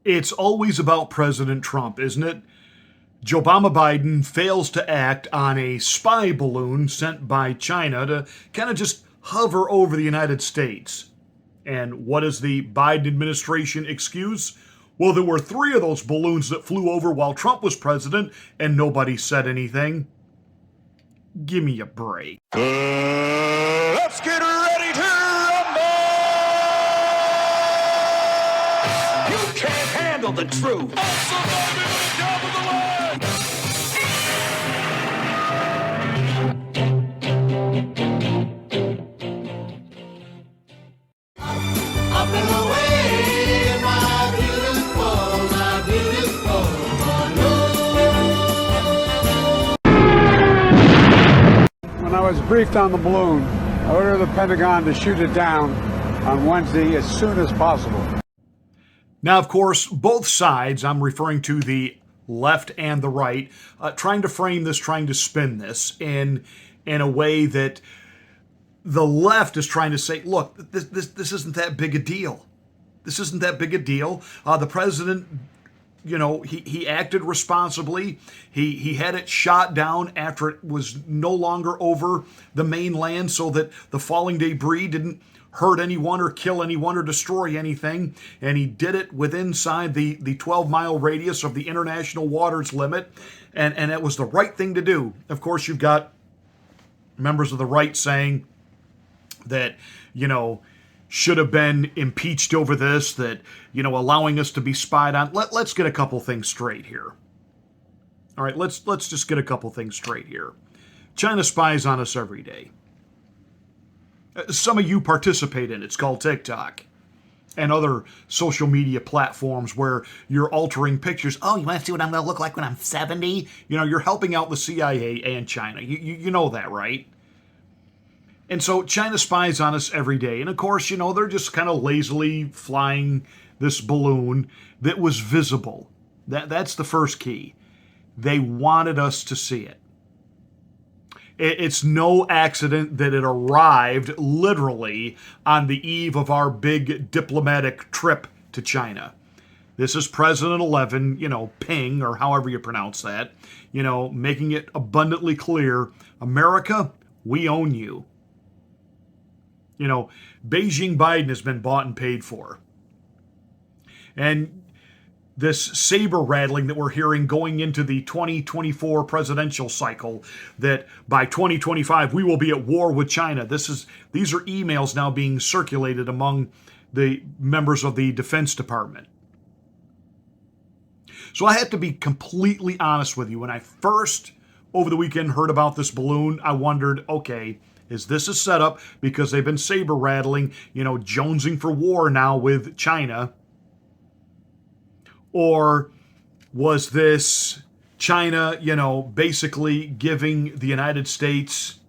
It's always about President Trump, isn't it? Joe Obama Biden fails to act on a spy balloon sent by China to kind of just hover over the United States. And what is the Biden administration excuse? Well, there were three of those balloons that flew over while Trump was president, and nobody said anything. Give me a break. Let's get ready to rumble! You can't handle the truth. Up and away, my beautiful balloon. When I was briefed on the balloon, I ordered the Pentagon to shoot it down on Wednesday as soon as possible. Now, of course, both sides, I'm referring to the left and the right, trying to frame this, trying to spin this in a way that the left is trying to say, look, this isn't that big a deal. This isn't that big a deal. The president, he acted responsibly. He had it shot down after it was no longer over the mainland so that the falling debris didn't hurt anyone or kill anyone or destroy anything. And he did it inside the 12-mile radius of the international waters limit. And it was the right thing to do. Of course, you've got members of the right saying that, should have been impeached over this, that, allowing us to be spied on. Let's get a couple things straight here. All right, let's just get a couple things straight here. China spies on us every day. Some of you participate in it. It's called TikTok and other social media platforms where you're altering pictures. Oh, you want to see what I'm going to look like when I'm 70? You're helping out the CIA and China. You know that, right? And so China spies on us every day. And of course, they're just kind of lazily flying this balloon that was visible. That's the first key. They wanted us to see it. It's no accident that it arrived literally on the eve of our big diplomatic trip to China. This is President 11, Ping, or however you pronounce that, making it abundantly clear, America, we own you. Beijing Biden has been bought and paid for. And this saber rattling that we're hearing going into the 2024 presidential cycle, that by 2025 we will be at war with China. These are emails now being circulated among the members of the Defense Department. So I have to be completely honest with you. When I first, over the weekend, heard about this balloon, I wondered, okay, is this a setup because they've been saber rattling, jonesing for war now with China? Or was this China, basically giving the United States,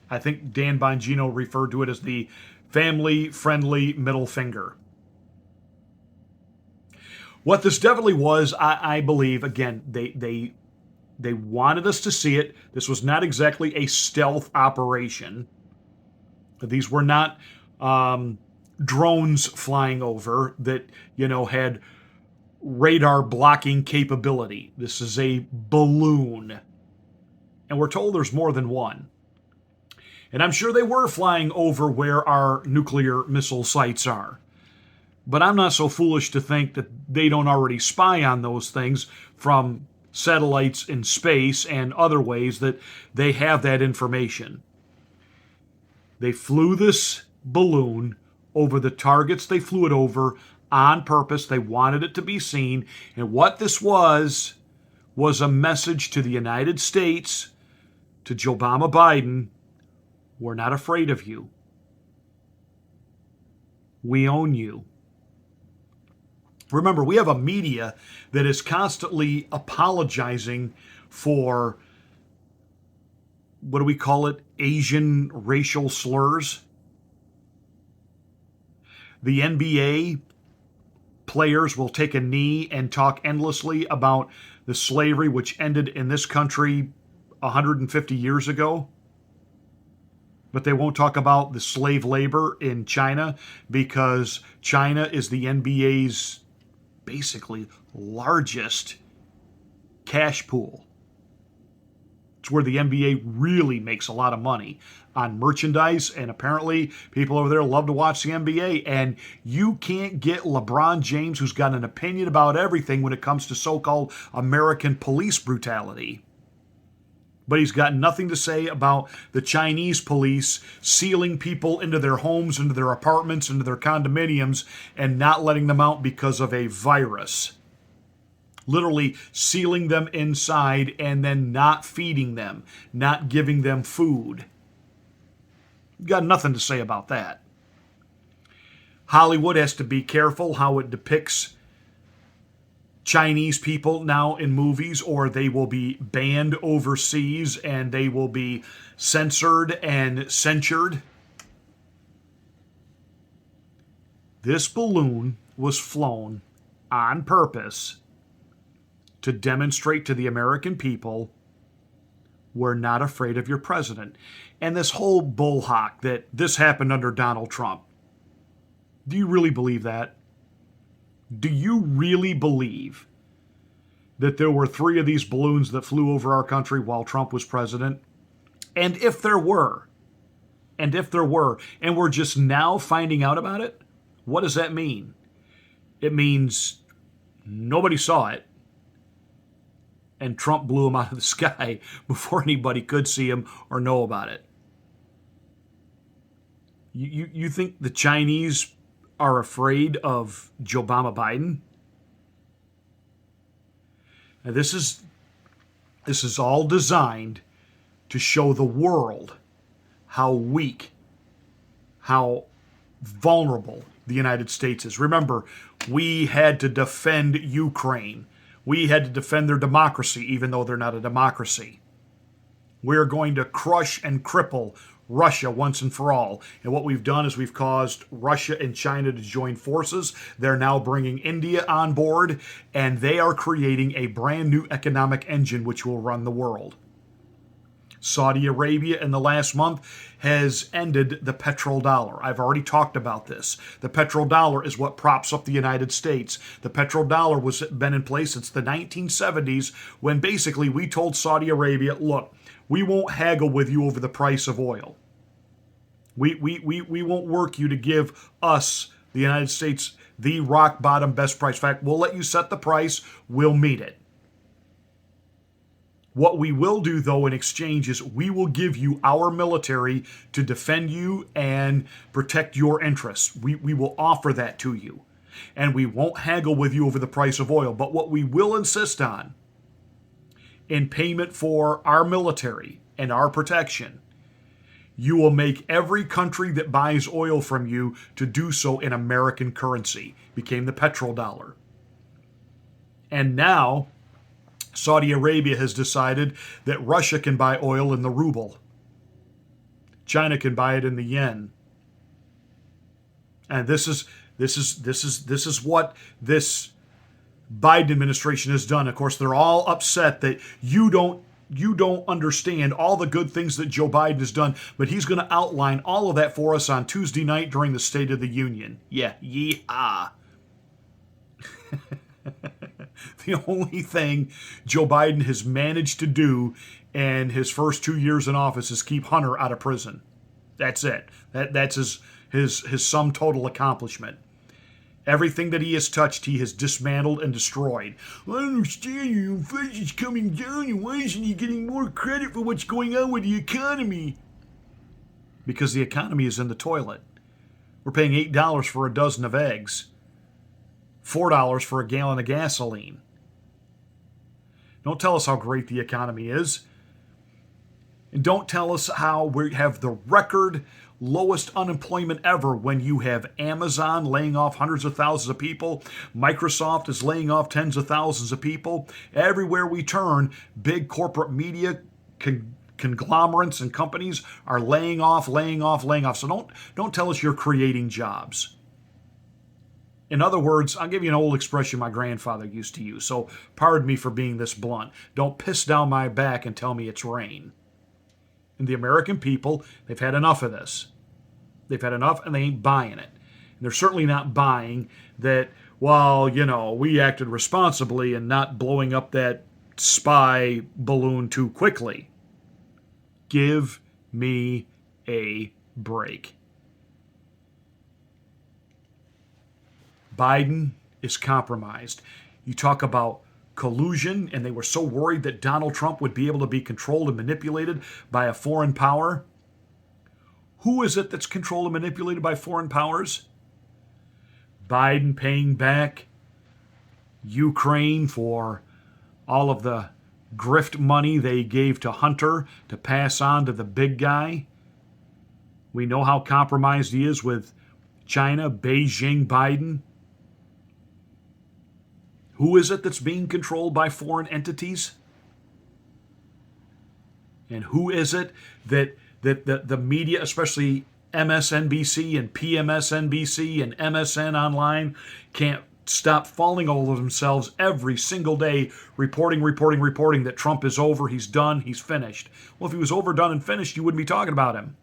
I think Dan Bongino referred to it as the family-friendly middle finger. What this definitely was, I believe, again, they wanted us to see it. This was not exactly a stealth operation. These were not drones flying over that, had radar blocking capability. This is a balloon. And we're told there's more than one. And I'm sure they were flying over where our nuclear missile sites are. But I'm not so foolish to think that they don't already spy on those things from satellites in space and other ways that they have that information. They flew this balloon over the targets they flew it over on purpose. They wanted it to be seen. And what this was a message to the United States, to Joe Obama Biden, we're not afraid of you. We own you. Remember, we have a media that is constantly apologizing for, what do we call it, Asian racial slurs. The NBA players will take a knee and talk endlessly about the slavery which ended in this country 150 years ago. But they won't talk about the slave labor in China because China is the NBA's basically largest cash pool. It's where the NBA really makes a lot of money on merchandise, and apparently people over there love to watch the NBA, and you can't get LeBron James, who's got an opinion about everything when it comes to so-called American police brutality. But he's got nothing to say about the Chinese police sealing people into their homes, into their apartments, into their condominiums, and not letting them out because of a virus. Literally sealing them inside and then not feeding them, not giving them food. Got nothing to say about that. Hollywood has to be careful how it depicts Chinese people now in movies, or they will be banned overseas and they will be censored and censured. This balloon was flown on purpose to demonstrate to the American people, we're not afraid of your president. And this whole bullhawk that this happened under Donald Trump. Do you really believe that? Do you really believe that there were 3 of these balloons that flew over our country while Trump was president? And if there were, and we're just now finding out about it, what does that mean? It means nobody saw it, and Trump blew them out of the sky before anybody could see them or know about it. You think the Chinese are afraid of Joe Biden? Now this is all designed to show the world how weak, how vulnerable the United States is. Remember, we had to defend Ukraine. We had to defend their democracy, even though they're not a democracy. We're going to crush and cripple Russia once and for all. And what we've done is we've caused Russia and China to join forces. They're now bringing India on board, and they are creating a brand new economic engine which will run the world. Saudi Arabia in the last month has ended the petrodollar. I've already talked about this. The petrodollar is what props up the United States. The petrodollar was been in place since the 1970s, when basically we told Saudi Arabia, look, we won't haggle with you over the price of oil. We won't work you to give us, the United States, the rock bottom best price. In fact, we'll let you set the price. We'll meet it. What we will do, though, in exchange is we will give you our military to defend you and protect your interests. We will offer that to you. And we won't haggle with you over the price of oil. But what we will insist on in payment for our military and our protection, you will make every country that buys oil from you to do so in American currency. Became the petrodollar. And now Saudi Arabia has decided that Russia can buy oil in the ruble. China can buy it in the yen. And this is what this Biden administration has done. Of course, they're all upset that you don't understand all the good things that Joe Biden has done, but he's going to outline all of that for us on Tuesday night during the State of the Union. Yeah, yeehaw. The only thing Joe Biden has managed to do in his first 2 years in office is keep Hunter out of prison. That's it. That's his sum total accomplishment. Everything that he has touched, he has dismantled and destroyed. I understand your inflation's coming down, and why isn't he getting more credit for what's going on with the economy? Because the economy is in the toilet. We're paying $8 for a dozen of eggs. $4 for a gallon of gasoline. Don't tell us how great the economy is. And don't tell us how we have the record lowest unemployment ever when you have Amazon laying off hundreds of thousands of people. Microsoft is laying off tens of thousands of people. Everywhere we turn, big corporate media conglomerates and companies are laying off. So don't tell us you're creating jobs. In other words, I'll give you an old expression my grandfather used to use, so pardon me for being this blunt. Don't piss down my back and tell me it's rain. And the American people, they've had enough of this. They've had enough, and they ain't buying it. And they're certainly not buying that well, we acted responsibly in not blowing up that spy balloon too quickly. Give me a break. Biden is compromised. You talk about collusion, and they were so worried that Donald Trump would be able to be controlled and manipulated by a foreign power. Who is it that's controlled and manipulated by foreign powers? Biden paying back Ukraine for all of the grift money they gave to Hunter to pass on to the big guy. We know how compromised he is with China, Beijing, Biden. Who is it that's being controlled by foreign entities? And who is it that the media, especially MSNBC and PMSNBC and MSN Online, can't stop falling over themselves every single day, reporting that Trump is over, he's done, he's finished. Well, if he was over, done, and finished, you wouldn't be talking about him.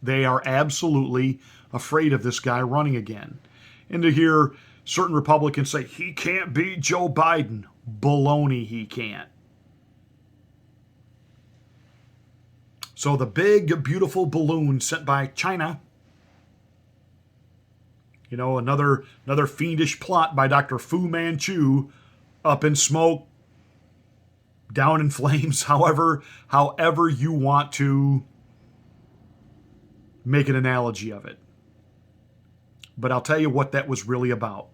They are absolutely afraid of this guy running again. And to hear certain Republicans say, he can't beat Joe Biden. Baloney, he can't. So the big, beautiful balloon sent by China, another fiendish plot by Dr. Fu Manchu, up in smoke, down in flames, however you want to make an analogy of it. But I'll tell you what that was really about.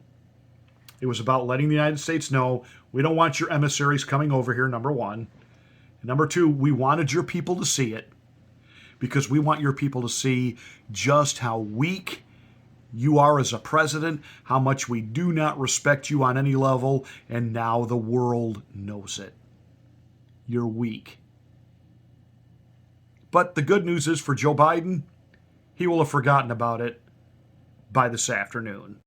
It was about letting the United States know, we don't want your emissaries coming over here, number one. And number two, we wanted your people to see it, because we want your people to see just how weak you are as a president, how much we do not respect you on any level, and now the world knows it. You're weak. But the good news is for Joe Biden, he will have forgotten about it by this afternoon.